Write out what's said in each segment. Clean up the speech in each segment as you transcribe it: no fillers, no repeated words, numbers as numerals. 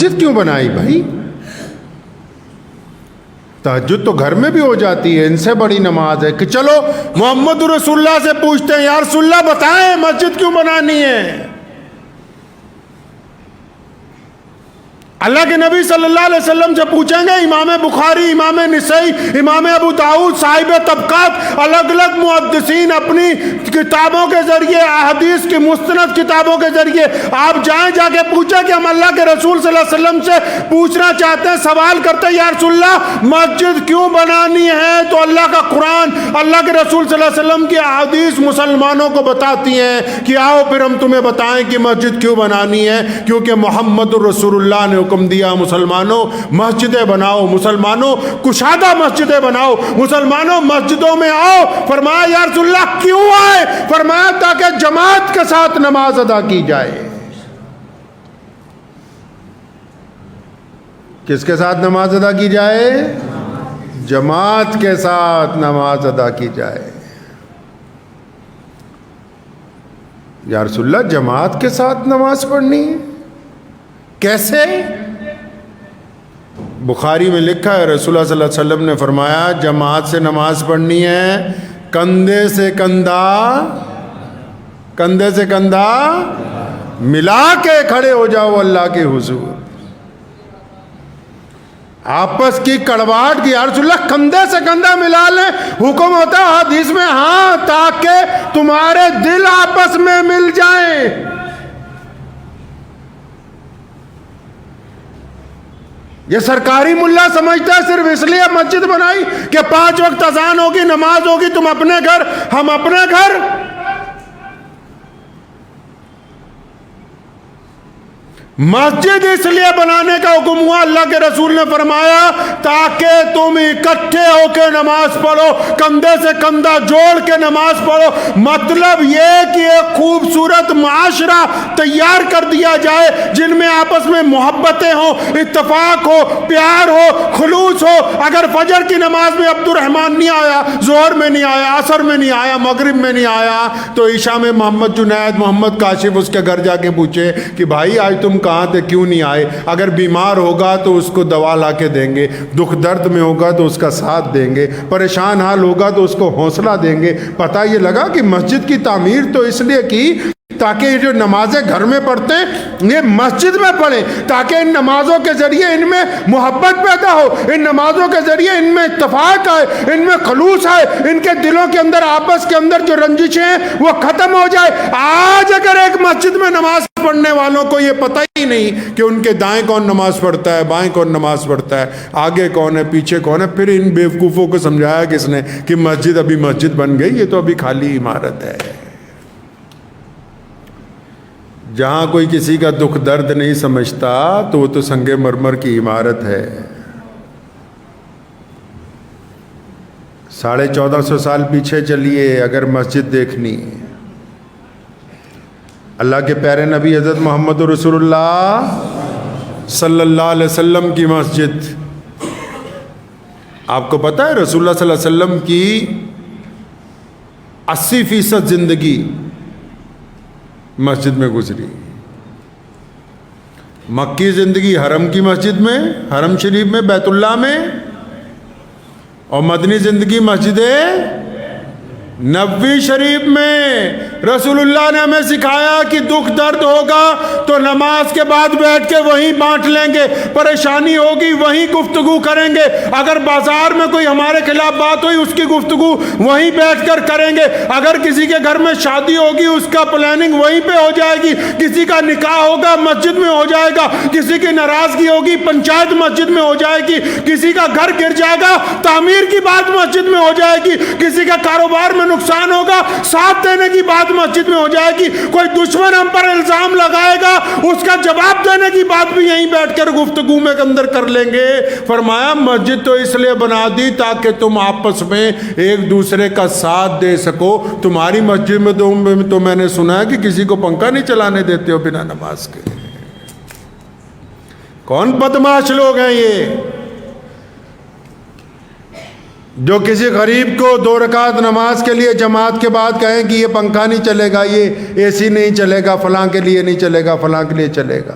مسجد کیوں بنائی بھائی؟ تہجد تو گھر میں بھی ہو جاتی ہے، ان سے بڑی نماز ہے کہ چلو محمد رسول اللہ سے پوچھتے ہیں، یا رسول اللہ بتائیں مسجد کیوں بنانی ہے؟ اللہ کے نبی صلی اللہ علیہ وسلم سے پوچھیں گے، امام بخاری، امام نسائی، امام ابو داؤد، صاحب طبقات، الگ الگ محدثین اپنی کتابوں کے ذریعے، احادیث کی مستند کتابوں کے ذریعے آپ جائیں، جا کے پوچھیں کہ ہم اللہ کے رسول صلی اللہ علیہ وسلم سے پوچھنا چاہتے ہیں، سوال کرتے ہیں، یا رسول اللہ مسجد کیوں بنانی ہے؟ تو اللہ کا قرآن، اللہ کے رسول صلی اللہ علیہ وسلم کی احادیث مسلمانوں کو بتاتی ہیں کہ آؤ پھر ہم تمہیں بتائیں کہ مسجد کیوں بنانی ہے، کیونکہ محمد الرسول اللہ نے حکم دیا، مسلمانوں مسجدیں بناؤ، مسلمانوں کشادہ مسجدیں بناؤ، مسلمانوں مسجدوں میں آؤ۔ فرمایا یا رسول اللہ کیوں آئے؟ فرمایا تاکہ جماعت کے ساتھ نماز ادا کی جائے۔ کس کے ساتھ نماز ادا کی جائے؟ جماعت کے ساتھ نماز ادا کی جائے۔ یا رسول اللہ جماعت کے ساتھ نماز پڑھنی ہے، کیسے؟ بخاری میں لکھا ہے رسول اللہ صلی اللہ علیہ وسلم نے فرمایا جماعت سے نماز پڑھنی ہے، کندھے سے کندھا ملا کے کھڑے ہو جاؤ اللہ کے حضور۔ آپس کی کڑواہٹ کی، یا رسول اللہ کندھے سے کندھا ملا لیں، حکم ہوتا ہے حدیث میں، ہاں تاکہ تمہارے دل آپس میں مل جائیں۔ یہ سرکاری ملا سمجھتا ہے صرف اس لیے مسجد بنائی کہ 5 وقت اذان ہوگی، نماز ہوگی، تم اپنے گھر ہم اپنے گھر۔ مسجد اس لیے بنانے کا حکم ہوا، اللہ کے رسول نے فرمایا تاکہ تم اکٹھے ہو کے نماز پڑھو، کندھے سے کندھا جوڑ کے نماز پڑھو۔ مطلب یہ کہ ایک خوبصورت معاشرہ تیار کر دیا جائے جن میں آپس میں محبتیں ہوں، اتفاق ہو، پیار ہو، خلوص ہو۔ اگر فجر کی نماز میں عبد الرحمن نہیں آیا، ظہر میں نہیں آیا، عصر میں نہیں آیا، مغرب میں نہیں آیا، تو عشاء میں محمد جنید، محمد کاشف اس کے گھر جا کے پوچھے کہ بھائی آج تم کہاں تھے، کیوں نہیں آئے؟ اگر بیمار ہوگا تو اس کو دوا لا کے دیں گے، دکھ درد میں ہوگا تو اس کا ساتھ دیں گے، پریشان حال ہوگا تو اس کو حوصلہ دیں گے۔ پتہ یہ لگا کہ مسجد کی تعمیر تو اس لیے کی تاکہ یہ جو نمازیں گھر میں پڑھتے ہیں یہ مسجد میں پڑھیں، تاکہ ان نمازوں کے ذریعے ان میں محبت پیدا ہو، ان نمازوں کے ذریعے ان میں اتفاق آئے، ان میں خلوص آئے، ان کے دلوں کے اندر آپس کے اندر جو رنجشیں ہیں وہ ختم ہو جائے۔ آج اگر ایک مسجد میں نماز پڑھنے والوں کو یہ پتہ ہی نہیں کہ ان کے دائیں کون نماز پڑھتا ہے، بائیں کون نماز پڑھتا ہے، آگے کون ہے، پیچھے کون ہے، پھر ان بیوقوفوں کو سمجھایا کس نے کہ مسجد ابھی مسجد بن گئی، یہ تو ابھی خالی عمارت ہے۔ جہاں کوئی کسی کا دکھ درد نہیں سمجھتا تو وہ تو سنگ مرمر کی عمارت ہے۔ 1450 سال پیچھے چلیے، اگر مسجد دیکھنی، اللہ کے پیارے نبی حضرت محمد رسول اللہ صلی اللہ علیہ وسلم کی مسجد، آپ کو پتہ ہے رسول اللہ صلی اللہ علیہ وسلم کی 80% زندگی مسجد میں گزری۔ مکی زندگی حرم کی مسجد میں، حرم شریف میں، بیت اللہ میں، اور مدنی زندگی مسجد نبوی شریف میں۔ رسول اللہ نے ہمیں سکھایا کہ دکھ درد ہوگا تو نماز کے بعد بیٹھ کے وہیں بانٹ لیں گے، پریشانی ہوگی وہیں گفتگو کریں گے، اگر بازار میں کوئی ہمارے خلاف بات ہوئی اس کی گفتگو وہیں بیٹھ کر کریں گے، اگر کسی کے گھر میں شادی ہوگی اس کا پلاننگ وہیں پہ ہو جائے گی، کسی کا نکاح ہوگا مسجد میں ہو جائے گا، کسی کی ناراضگی ہوگی پنچایت مسجد میں ہو جائے گی، کسی کا گھر گر جائے گا تعمیر کی بات مسجد میں ہو جائے گی، کسی کا کاروبار میں نقصان ہوگا ساتھ دینے کی بات مسجد میں ہو جائے گی، کوئی دشمن ہم پر الزام لگائے گا اس کا جواب دینے کی بات بھی یہیں بیٹھ کر گفتگو میں اندر کر لیں گے۔ فرمایا مسجد تو اس لیے بنا دی تاکہ تم آپس میں ایک دوسرے کا ساتھ دے سکو۔ تمہاری مسجد میں تو میں نے سنا ہے کہ کسی کو پنکھا نہیں چلانے دیتے ہو بنا نماز کے۔ کون بدمعاش لوگ ہیں یہ جو کسی غریب کو 2 رکعت نماز کے لیے جماعت کے بعد کہیں کہ یہ پنکھا نہیں چلے گا، یہ اے سی نہیں چلے گا، فلاں کے لیے نہیں چلے گا، فلاں کے لیے چلے گا۔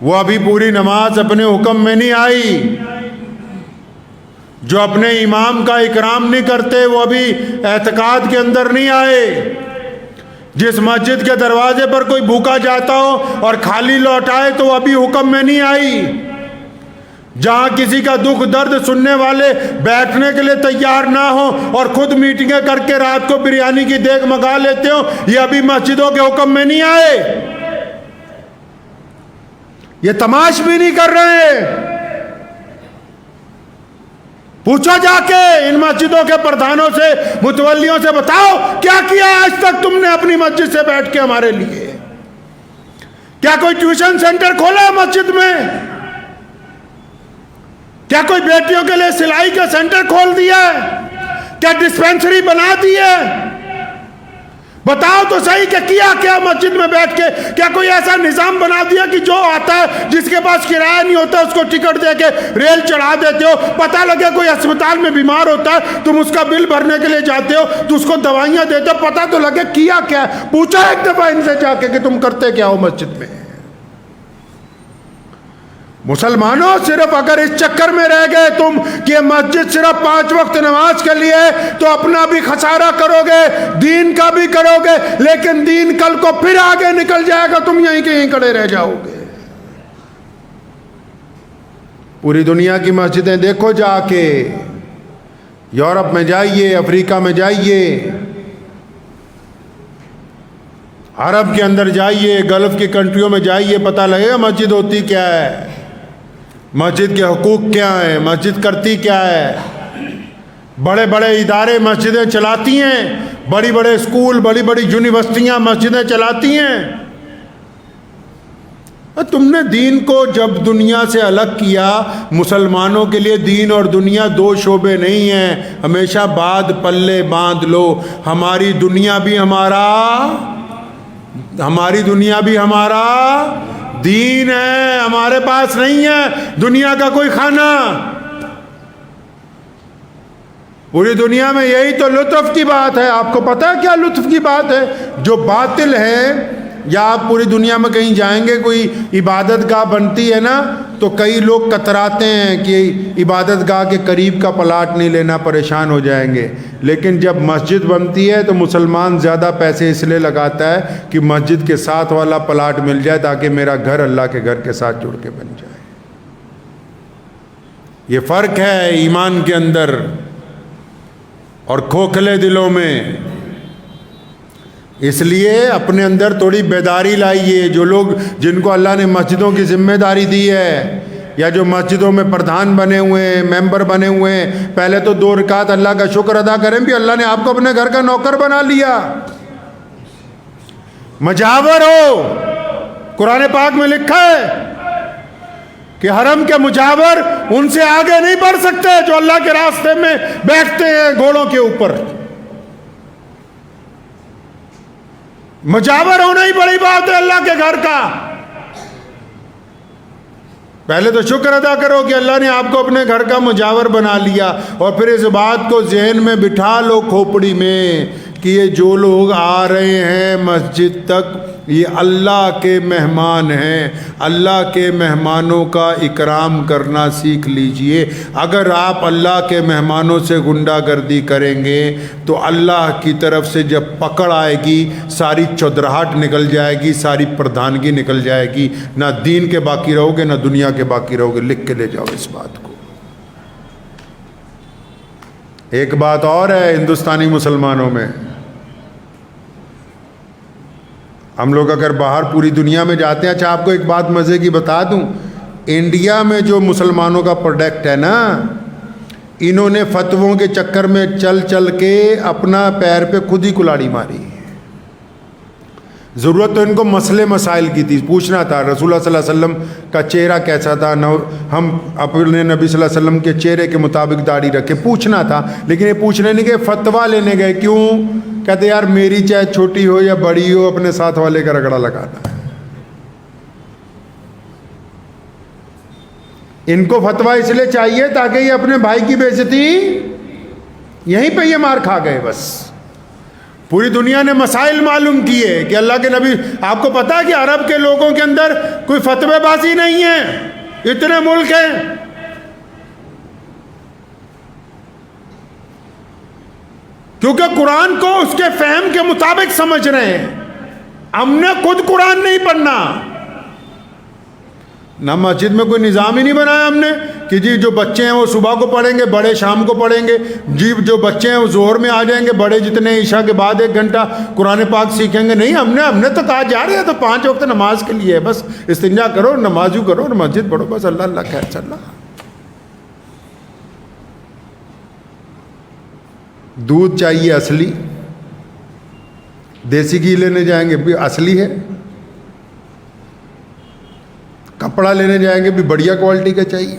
وہ ابھی پوری نماز اپنے حکم میں نہیں آئی، جو اپنے امام کا اکرام نہیں کرتے وہ ابھی اعتقاد کے اندر نہیں آئے، جس مسجد کے دروازے پر کوئی بھوکا جاتا ہو اور خالی لوٹ آئے تو وہ ابھی حکم میں نہیں آئی، جہاں کسی کا دکھ درد سننے والے بیٹھنے کے لیے تیار نہ ہو اور خود میٹنگیں کر کے رات کو بریانی کی دیگ منگا لیتے ہو، یہ ابھی مسجدوں کے حکم میں نہیں آئے، یہ تماش بھی نہیں کر رہے۔ پوچھو جا کے ان مسجدوں کے پردھانوں سے، متولیوں سے، بتاؤ کیا کیا آج تک تم نے اپنی مسجد سے بیٹھ کے ہمارے لیے؟ کیا کوئی ٹیوشن سینٹر کھولا ہے مسجد میں؟ کیا کوئی بیٹیوں کے لیے سلائی کا سینٹر کھول دیا ہے؟ کیا ڈسپینسری بنا دی ہے؟ بتاؤ تو صحیح کہ کیا مسجد میں بیٹھ کے؟ کیا کوئی ایسا نظام بنا دیا کہ جو آتا ہے جس کے پاس کرایہ نہیں ہوتا اس کو ٹکٹ دے کے ریل چڑھا دیتے ہو، پتہ لگے کوئی اسپتال میں بیمار ہوتا ہے تم اس کا بل بھرنے کے لیے جاتے ہو تو اس کو دوائیاں دیتے ہو، پتہ تو لگے کیا ہے؟ پوچھا ایک دفعہ ان سے جا کے کہ تم کرتے کیا ہو مسجد میں؟ مسلمانوں صرف اگر اس چکر میں رہ گئے تم کہ مسجد صرف 5 وقت نماز کے لیے تو اپنا بھی خسارہ کرو گے، دین کا بھی کرو گے، لیکن دین کل کو پھر آگے نکل جائے گا، تم یہیں کے یہیں کھڑے رہ جاؤ گے۔ پوری دنیا کی مسجدیں دیکھو جا کے، یورپ میں جائیے، افریقہ میں جائیے، عرب کے اندر جائیے، گلف کی کنٹریوں میں جائیے، پتہ لگے گا مسجد ہوتی کیا ہے، مسجد کے حقوق کیا ہیں، مسجد کرتی کیا ہے۔ بڑے بڑے ادارے مسجدیں چلاتی ہیں، بڑی بڑے اسکول، بڑی بڑی یونیورسٹیاں مسجدیں چلاتی ہیں۔ تم نے دین کو جب دنیا سے الگ کیا، مسلمانوں کے لیے دین اور دنیا 2 شعبے نہیں ہیں، ہمیشہ بعد پلے باندھ لو۔ ہماری دنیا بھی ہمارا دین ہے، ہمارے پاس نہیں ہے دنیا کا کوئی کھانا۔ پوری دنیا میں یہی تو لطف کی بات ہے۔ آپ کو پتا ہے کیا لطف کی بات ہے؟ جو باطل ہے، یا آپ پوری دنیا میں کہیں جائیں گے کوئی عبادت گاہ بنتی ہے نا تو کئی لوگ کتراتے ہیں کہ عبادت گاہ کے قریب کا پلاٹ نہیں لینا، پریشان ہو جائیں گے، لیکن جب مسجد بنتی ہے تو مسلمان زیادہ پیسے اس لیے لگاتا ہے کہ مسجد کے ساتھ والا پلاٹ مل جائے تاکہ میرا گھر اللہ کے گھر کے ساتھ جڑ کے بن جائے۔ یہ فرق ہے ایمان کے اندر اور کھوکھلے دلوں میں۔ اس لیے اپنے اندر تھوڑی بیداری لائیے۔ جو لوگ جن کو اللہ نے مسجدوں کی ذمہ داری دی ہے، یا جو مسجدوں میں پردھان بنے ہوئے ہیں، ممبر بنے ہوئے ہیں، پہلے تو 2 رکعت اللہ کا شکر ادا کریں بھی اللہ نے آپ کو اپنے گھر کا نوکر بنا لیا، مجاور ہو۔ قرآن پاک میں لکھا ہے کہ حرم کے مجاور ان سے آگے نہیں بڑھ سکتے جو اللہ کے راستے میں بیٹھتے ہیں گھوڑوں کے اوپر۔ مجاور ہونا ہی بڑی بات ہے اللہ کے گھر کا۔ پہلے تو شکر ادا کرو کہ اللہ نے آپ کو اپنے گھر کا مجاور بنا لیا، اور پھر اس بات کو ذہن میں بٹھا لو کھوپڑی میں کہ یہ جو لوگ آ رہے ہیں مسجد تک یہ اللہ کے مہمان ہیں۔ اللہ کے مہمانوں کا اکرام کرنا سیکھ لیجئے۔ اگر آپ اللہ کے مہمانوں سے غنڈہ گردی کریں گے تو اللہ کی طرف سے جب پکڑ آئے گی ساری چودراہٹ نکل جائے گی، ساری پردھانگی نکل جائے گی، نہ دین کے باقی رہو گے نہ دنیا کے باقی رہو گے۔ لکھ کے لے جاؤ اس بات کو۔ ایک بات اور ہے ہندوستانی مسلمانوں میں، ہم لوگ اگر باہر پوری دنیا میں جاتے ہیں، اچھا آپ کو ایک بات مزے کی بتا دوں، انڈیا میں جو مسلمانوں کا پروڈکٹ ہے نا، انہوں نے فتووں کے چکر میں چل چل کے اپنا پیر پہ خود ہی کلاڑی ماری۔ ضرورت تو ان کو مسئلے مسائل کی تھی، پوچھنا تھا رسول اللہ صلی اللہ علیہ وسلم کا چہرہ کیسا تھا، ہم اپنے نبی صلی اللہ علیہ وسلم کے چہرے کے مطابق داڑھی رکھے، پوچھنا تھا، لیکن یہ پوچھنے نہیں گئے، فتویٰ لینے گئے۔ کیوں؟ کہتے یار میری چاہے چھوٹی ہو یا بڑی ہو اپنے ساتھ والے کا رگڑا لگانا ہے۔ ان کو فتویٰ اس لیے چاہیے تاکہ یہ اپنے بھائی کی بے عزتی، یہیں پہ یہ مار کھا گئے بس۔ پوری دنیا نے مسائل معلوم کیے کہ اللہ کے نبی، آپ کو پتا ہے کہ عرب کے لوگوں کے اندر کوئی فتوی بازی نہیں ہے، اتنے ملک ہیں، کیونکہ قرآن کو اس کے فہم کے مطابق سمجھ رہے ہیں۔ ہم نے خود قرآن نہیں پڑھنا، نہ مسجد میں کوئی نظام ہی نہیں بنایا ہم نے کہ جی جو بچے ہیں وہ صبح کو پڑھیں گے، بڑے شام کو پڑھیں گے، جی جو بچے ہیں وہ ظہر میں آ جائیں گے، بڑے جتنے عشاء کے بعد 1 گھنٹہ قرآن پاک سیکھیں گے۔ نہیں، ہم نے تو کہا جا رہے ہیں تو 5 وقت نماز کے لیے ہے، بس استنجا کرو، نمازو کرو اور مسجد پڑھو، بس اللہ اللہ خیر چل رہا۔ دودھ چاہیے اصلی، دیسی گھی لینے جائیں گے بھی اصلی ہے، کپڑا لینے جائیں گے بھی بڑھیا کوالٹی کا چاہیے،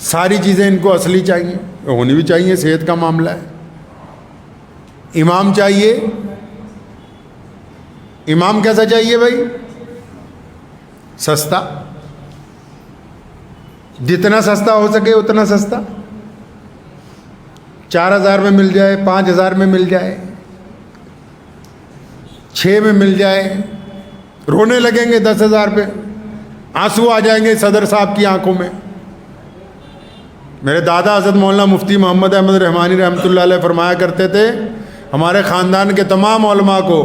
ساری چیزیں ان کو اصلی چاہیے، ہونی بھی چاہیے، صحت کا معاملہ ہے۔ امام چاہیے، امام کیسا چاہیے بھائی؟ سستا، جتنا سستا ہو سکے اتنا سستا، 4000 میں مل جائے، 5000 میں مل جائے، 6 میں مل جائے، رونے لگیں گے 10,000 پہ، آنسو آ جائیں گے صدر صاحب کی آنکھوں میں۔ میرے دادا حضرت مولانا مفتی محمد احمد رحمانی رحمۃ اللہ علیہ فرمایا کرتے تھے، ہمارے خاندان کے تمام علماء کو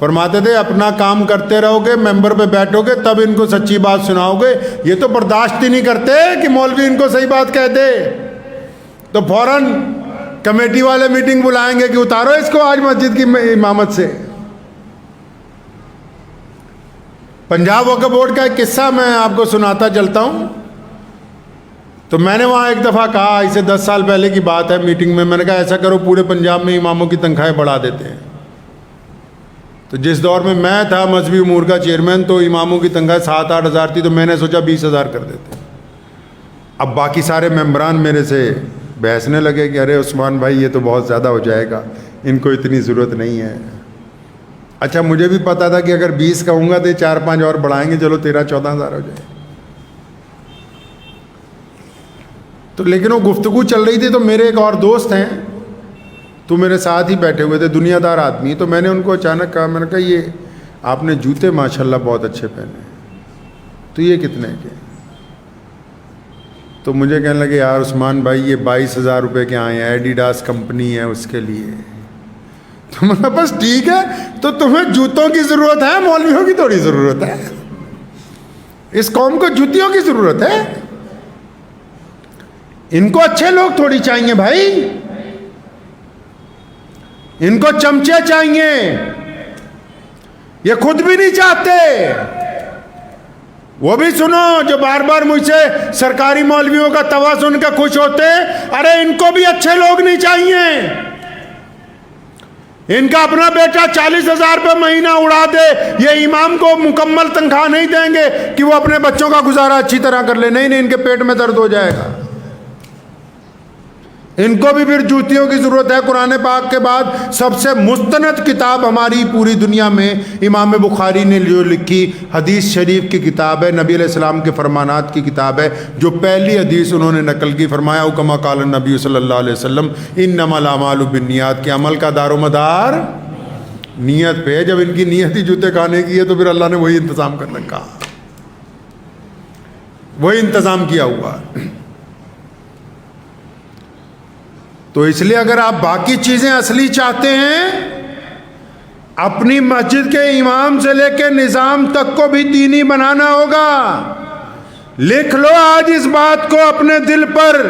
فرماتے تھے اپنا کام کرتے رہو گے، ممبر پہ بیٹھو گے تب ان کو سچی بات سناؤ گے، یہ تو برداشت ہی نہیں کرتے کہ مولوی ان کو صحیح بات کہہ دے، تو فوراً کمیٹی والے میٹنگ بلائیں گے کہ اتارو اس کو آج مسجد کی امامت سے۔ پنجاب وقف بورڈ کا ایک قصہ میں آپ کو سناتا چلتا ہوں۔ تو میں نے وہاں ایک دفعہ کہا، اسے 10 سال پہلے کی بات ہے، میٹنگ میں نے کہا ایسا کرو پورے پنجاب میں اماموں کی تنخواہیں بڑھا دیتے ہیں۔ تو جس دور میں میں تھا مذہبی امور کا چیئرمین، تو اماموں کی تنخواہ 7-8 ہزار تھی، تو میں نے سوچا 20,000 کر دیتے۔ اب باقی سارے ممبران میرے سے بحثنے لگے کہ ارے عثمان بھائی یہ تو بہت زیادہ ہو جائے گا، ان کو اتنی ضرورت نہیں ہے۔ اچھا مجھے بھی پتا تھا کہ اگر 20 کہوں گا تو 4-5 اور بڑھائیں گے، چلو 13-14 ہزار ہو جائے۔ تو لیکن وہ گفتگو چل رہی تھی، تو میرے ایک اور دوست ہیں تو میرے ساتھ ہی بیٹھے ہوئے تھے، دنیا دار آدمی، تو میں نے ان کو اچانک کہا، میں نے کہا یہ آپ نے جوتے ماشاءاللہ بہت اچھے پہنے، تو یہ کتنے کے؟ تو مجھے کہنے لگے یار عثمان بھائی یہ 22,000 روپے کے آئے ہیں، ایڈیڈاس کمپنی ہے اس کے لیے۔ تو میں نے کہا بس ٹھیک ہے، تو تمہیں جوتوں کی ضرورت ہے، مولویوں کی تھوڑی ضرورت ہے، اس قوم کو جوتیوں کی ضرورت ہے، ان کو اچھے لوگ تھوڑی چاہیے بھائی، ان کو چمچے چاہیے، یہ خود بھی نہیں چاہتے۔ وہ بھی سنو جو بار بار مجھ سے سرکاری مولویوں کا توا سن کے خوش ہوتے، ارے ان کو بھی اچھے لوگ نہیں چاہیے، ان کا اپنا بیٹا 40,000 روپے مہینہ اڑا دے، یہ امام کو مکمل تنخواہ نہیں دیں گے کہ وہ اپنے بچوں کا گزارا اچھی طرح کر لے، نہیں ان کے پیٹ میں درد ہو جائے گا۔ ان کو بھی پھر جوتیوں کی ضرورت ہے۔ قرآن پاک کے بعد سب سے مستند کتاب ہماری پوری دنیا میں امام بخاری نے جو لکھی حدیث شریف کی کتاب ہے، نبی علیہ السلام کے فرمانات کی کتاب ہے، جو پہلی حدیث انہوں نے نقل کی، فرمایا کما قال النبی صلی اللہ علیہ وسلم انما الاعمال بالنیات، کہ عمل کا دار و مدار نیت پہ ہے۔ جب ان کی نیت ہی جوتے کھانے کی ہے تو پھر اللہ نے وہی انتظام کرنے کا، وہی انتظام کیا ہوا۔ تو اس لیے اگر آپ باقی چیزیں اصلی چاہتے ہیں، اپنی مسجد کے امام سے لے کے نظام تک کو بھی دینی بنانا ہوگا۔ لکھ لو آج اس بات کو اپنے دل پر،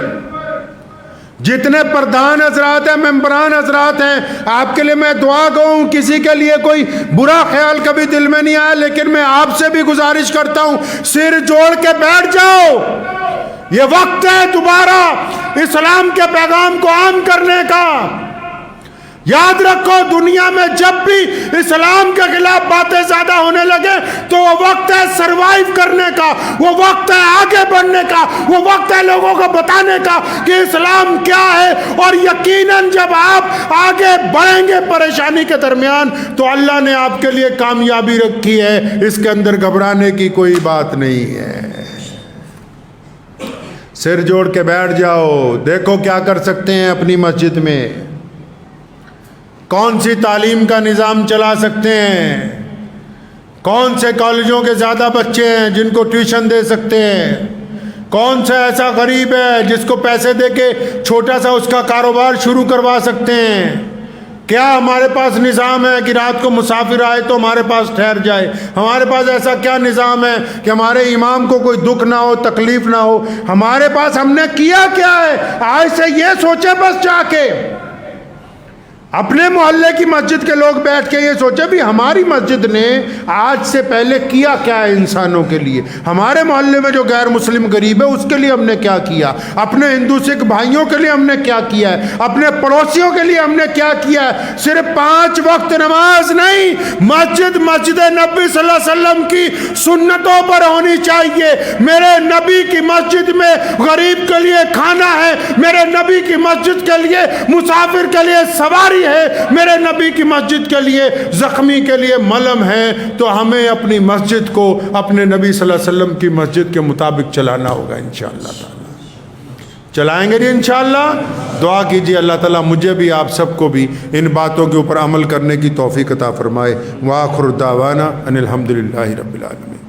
جتنے پردھان حضرات ہیں، ممبران حضرات ہیں، آپ کے لیے میں دعا کہوں، کسی کے لیے کوئی برا خیال کبھی دل میں نہیں آیا، لیکن میں آپ سے بھی گزارش کرتا ہوں سر جوڑ کے بیٹھ جاؤ، یہ وقت ہے دوبارہ اسلام کے پیغام کو عام کرنے کا۔ یاد رکھو دنیا میں جب بھی اسلام کے خلاف باتیں زیادہ ہونے لگے تو وہ وقت ہے سروائیو کرنے کا، وہ وقت ہے آگے بڑھنے کا، وہ وقت ہے لوگوں کو بتانے کا کہ اسلام کیا ہے، اور یقیناً جب آپ آگے بڑھیں گے پریشانی کے درمیان تو اللہ نے آپ کے لیے کامیابی رکھی ہے، اس کے اندر گھبرانے کی کوئی بات نہیں ہے۔ سر جوڑ کے بیٹھ جاؤ، دیکھو کیا کر سکتے ہیں اپنی مسجد میں، کون سی تعلیم کا نظام چلا سکتے ہیں؟ کون سے کالجوں کے زیادہ بچے ہیں جن کو ٹیوشن دے سکتے ہیں؟ کون سا ایسا غریب ہے جس کو پیسے دے کے چھوٹا سا اس کا کاروبار شروع کروا سکتے ہیں؟ کیا ہمارے پاس نظام ہے کہ رات کو مسافر آئے تو ہمارے پاس ٹھہر جائے؟ ہمارے پاس ایسا کیا نظام ہے کہ ہمارے امام کو کوئی دکھ نہ ہو، تکلیف نہ ہو؟ ہمارے پاس ہم نے کیا کیا ہے؟ آج سے یہ سوچے بس جا کے اپنے محلے کی مسجد کے لوگ بیٹھ کے یہ سوچے بھی ہماری مسجد نے آج سے پہلے کیا کیا ہے انسانوں کے لیے، ہمارے محلے میں جو غیر مسلم غریب ہے اس کے لیے ہم نے کیا کیا، اپنے ہندو سکھ بھائیوں کے لیے ہم نے کیا کیا ہے، اپنے پڑوسیوں کے لیے ہم نے کیا کیا ہے۔ صرف 5 وقت نماز نہیں، مسجد نبی صلی اللہ علیہ وسلم کی سنتوں پر ہونی چاہیے۔ میرے نبی کی مسجد میں غریب کے لیے کھانا ہے، میرے نبی کی مسجد کے لیے مسافر کے لیے سواری ہے، میرے نبی کی مسجد کے لیے زخمی کے لیے ملم ہے۔ تو ہمیں اپنی مسجد کو اپنے نبی صلی اللہ علیہ وسلم کی مسجد کے مطابق چلانا ہوگا انشاءاللہ تعالی۔ چلائیں گے جی انشاءاللہ۔ دعا کیجیے اللہ تعالیٰ مجھے بھی آپ سب کو بھی ان باتوں کے اوپر عمل کرنے کی توفیق عطا فرمائے۔ وآخر دعوانا ان الحمدللہ رب العالمین۔